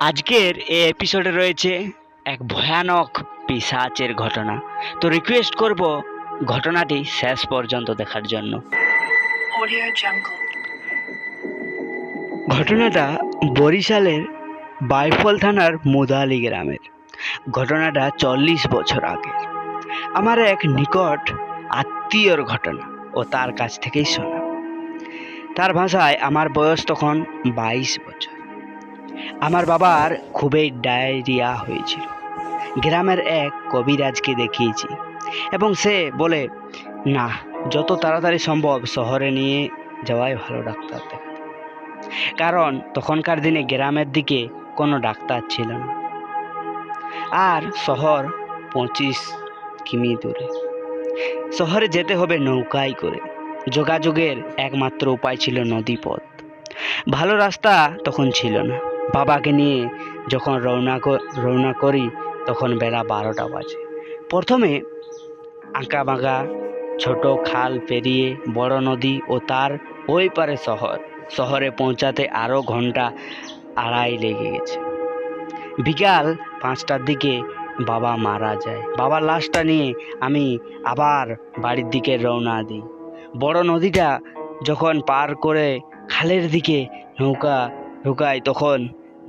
আজকের এই এপিসোডে রয়েছে এক ভয়ানক পিশাচের ঘটনা। তো রিকোয়েস্ট করব ঘটনাটি শেষ পর্যন্ত দেখার জন্য। ঘটনাটা বরিশালের বাইফল থানার মুদালি গ্রামের। ঘটনাটা 40 বছর আগে আমার এক নিকট আত্মীয়র ঘটনা ও তার কাছ থেকেই শোনা। তার ভাষায় আমার বয়স তখন 22 বছর। আমার বাবার খুবই ডায়রিয়া হয়েছিল। গ্রামের এক কবিরাজকে দেখিয়েছি এবং সে বলে, না, যত তাড়াতাড়ি সম্ভব শহরে নিয়ে যাওয়াই ভালো ডাক্তার দেখাতে। কারণ তখনকার দিনে গ্রামের দিকে কোনো ডাক্তার ছিল না, আর শহর 25 কিমি দূরে। শহরে যেতে হবে নৌকায় করে। যোগাযোগের একমাত্র উপায় ছিল নদীপথ। ভালো রাস্তা তখন ছিল না। বাবাকে নিয়ে যখন রওনা করি তখন বেলা 12টা বাজে। প্রথমে আঁকা বাঁকা ছোট খাল পেরিয়ে বড় নদী ও তার ওই পারে শহরে পৌঁছাতে আরও ঘন্টা আড়াই লেগে গেছে। বিকাল 5টার দিকে বাবা মারা যায়। বাবার লাশটা নিয়ে আমি আবার বাড়ির দিকে রওনা দিই। বড় নদীটা যখন পার করে খালের দিকে নৌকা ঢুকাই তখন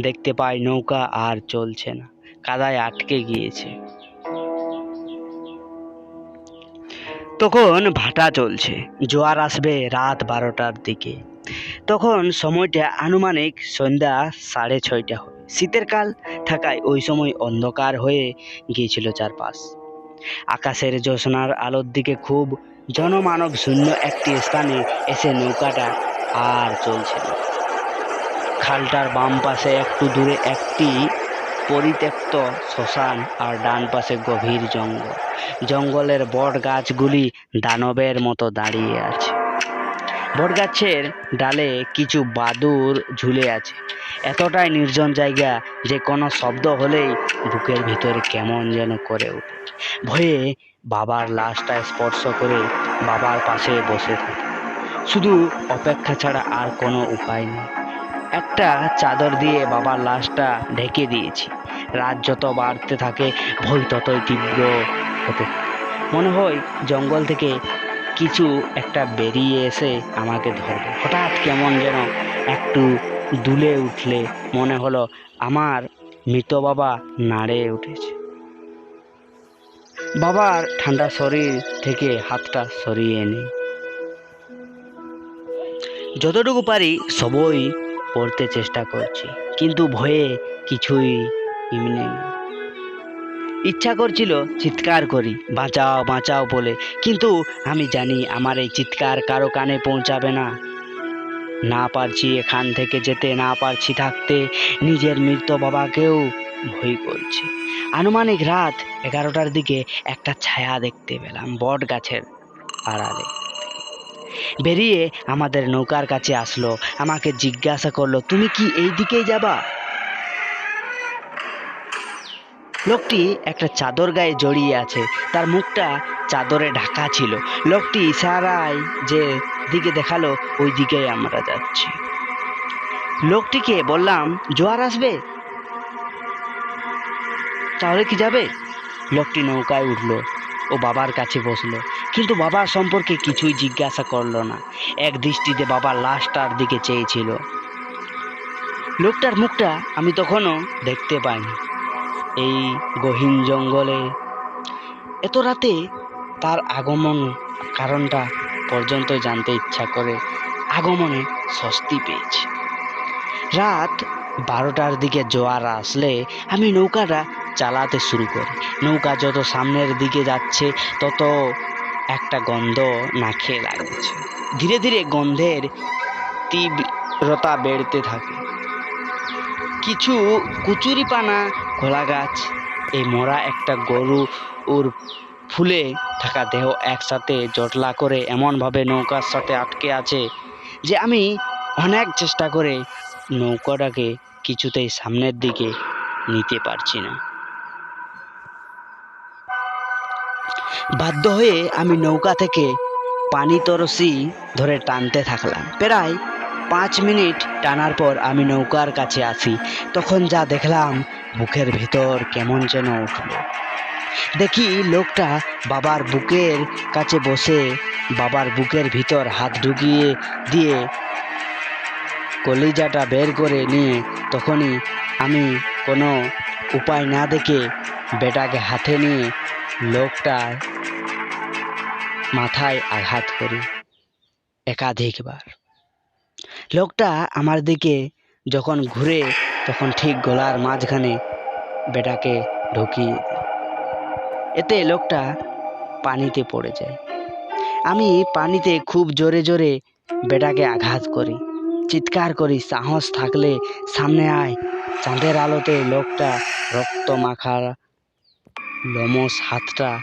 দেখতে পাই নৌকা আর চলছে না, কাদায় আটকে গিয়েছে। তখন ভাটা চলছে, জোয়ার আসবে রাত 12টার দিকে। তখন সময়টা আনুমানিক সন্ধ্যা 6:30 হবে। শীতের কাল থাকায় ওই সময় অন্ধকার হয়ে গিয়েছিল চারপাশ। আকাশের জ্যোৎস্নার আলোর দিকে খুব জনমানব শূন্য একটি স্থানে এসে নৌকাটা আর চলছে না। খালটার বাম পাশে একটু দূরে একটি পরিত্যক্ত শ্মশান আর ডান পাশে গভীর জঙ্গল। জঙ্গলের বট গাছগুলি দানবের মতো দাঁড়িয়ে আছে। বটগাছের ডালে কিছু বাদুড় ঝুলে আছে। এতটাই নির্জন জায়গা যে কোনো শব্দ হলেই বুকের ভিতরে কেমন যেন করে ওঠে। ভয়ে বাবার লাশটা স্পর্শ করে বাবার পাশে বসে থাকে। শুধু অপেক্ষা ছাড়া আর কোনো উপায় নেই। একটা চাদর দিয়ে বাবার লাশটা ঢেকে দিয়েছি। রাত যত বাড়তে থাকে ভয় ততই তীব্র হতে থাকে। মনে হয় জঙ্গল থেকে কিছু একটা বেরিয়ে এসে আমাকে ধরবে। হঠাৎ কেমন যেন একটু দুলে উঠলে মনে হলো আমার মৃত বাবা নাড়ে উঠেছে। বাবার ঠান্ডা শরীর থেকে হাতটা সরিয়ে নিই। যতটুকু পারি সবই পড়তে চেষ্টা করছি, কিন্তু ভয়ে কিছুই নেই। ইচ্ছা করছিল চিৎকার করি, বাঁচাও বাঁচাও বলে, কিন্তু আমি জানি আমার এই চিৎকার কারো কানে পৌঁছাবে না। না পারছি এখান থেকে যেতে, না পারছি থাকতে। নিজের মৃত বাবাকেও ভয় করছে। আনুমানিক রাত 11টার দিকে একটা ছায়া দেখতে পেলাম বট গাছের আড়ালে। বেরিয়ে আমাদের নৌকার কাছে আসলো, আমাকে জিজ্ঞাসা করলো, তুমি কি এই দিকেই যাবা? লোকটি একটা চাদর গায়ে জড়িয়ে আছে, তার মুখটা চাদরে ঢাকা ছিল। লোকটি ইশারায় যে দিকে দেখালো ওই দিকেই আমরা যাচ্ছি। লোকটিকে বললাম, জোয়ার আসবে, তাহলে কি যাবে? লোকটি নৌকায় উঠলো ও বাবার কাছে বসলো, কিন্তু বাবার সম্পর্কে কিছুই জিজ্ঞাসা করলো না। এক দৃষ্টিতে বাবার লাশটার দিকে চেয়েছিল। লোকটার মুখটা আমি তখনও দেখতে পাইনি। এই গহীন জঙ্গলে এত রাতে তার আগমন কারণটা পর্যন্ত জানতে ইচ্ছা করে আগমনে স্বস্তি পেয়েছি। রাত 12টার দিকে জোয়ার আসলে আমি নৌকাটা চালাতে শুরু করি। নৌকা যত সামনের দিকে যাচ্ছে তত একটা গন্ধ নাকে লাগছে। ধীরে ধীরে গন্ধের তীব্রতা বেড়তে থাকে। কিছু কুচুরিপানা, কলা গাছ, এই মরা একটা গরু ওর ফুলে থাকা দেহ একসাথে জটলা করে এমনভাবে নৌকার সাথে আটকে আছে যে আমি অনেক চেষ্টা করে নৌকাটাকে কিছুতেই সামনের দিকে নিতে পারছি না। বাধ্য হয়ে আমি নৌকা থেকে পানি তরসি ধরে টানতে থাকলাম। প্রায় 5 মিনিট টানার পর আমি নৌকার কাছে আসি। তখন যা দেখলাম, বুকের ভিতর কেমন যেন উঠলো। দেখি লোকটা বাবার বুকের কাছে বসে বাবার বুকের ভিতর হাত ঢুকিয়ে দিয়ে কলিজাটা বের করে নিয়ে, তখনই আমি কোনো উপায় না দেখে বেটাকে হাতে নিয়ে লোকটার মাথায় আঘাত করি একাধিকবার। লোকটা আমার দিকে যখন ঘুরে, তখন ঠিক গলার মাঝখানে বেটাকে ঢুকিয়ে দিই। এতে লোকটা পানিতে পড়ে যায়। আমি পানিতে খুব জোরে জোরে বেটাকে আঘাত করি, চিৎকার করি, সাহস থাকলে সামনে আয়। চাঁদের আলোতে লোকটা রক্ত মাখা লোমশ হাতটা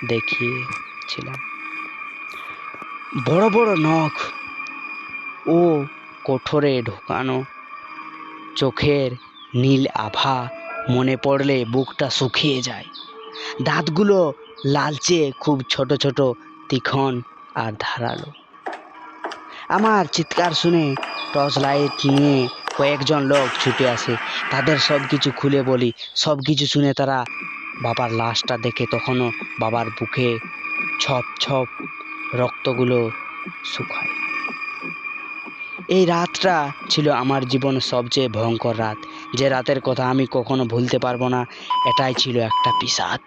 দেখিয়েছিলাম। বড় বড় নখ ও কোঠরে ঢোকানো চোখের নীল আভা মনে পড়লে বুকটা শুকিয়ে যায়। দাঁতগুলো লালচে, খুব ছোট ছোট, তীক্ষ্ণ আর ধারালো। আমার চিৎকার শুনে টর্চ লাইট নিয়ে কয়েকজন লোক ছুটে আসে। তাদের সব কিছু খুলে বলি। সব কিছু শুনে তারা বাবার লাশটা দেখে তখনও বাবার বুকে ছপ ছপ রক্তগুলো শুকায়। এই রাতটা ছিল আমার জীবনের সবচেয়ে ভয়ঙ্কর রাত। যে রাতের কথা আমি কখনো ভুলতে পারবো না। এটাই ছিল একটা পিশাচ।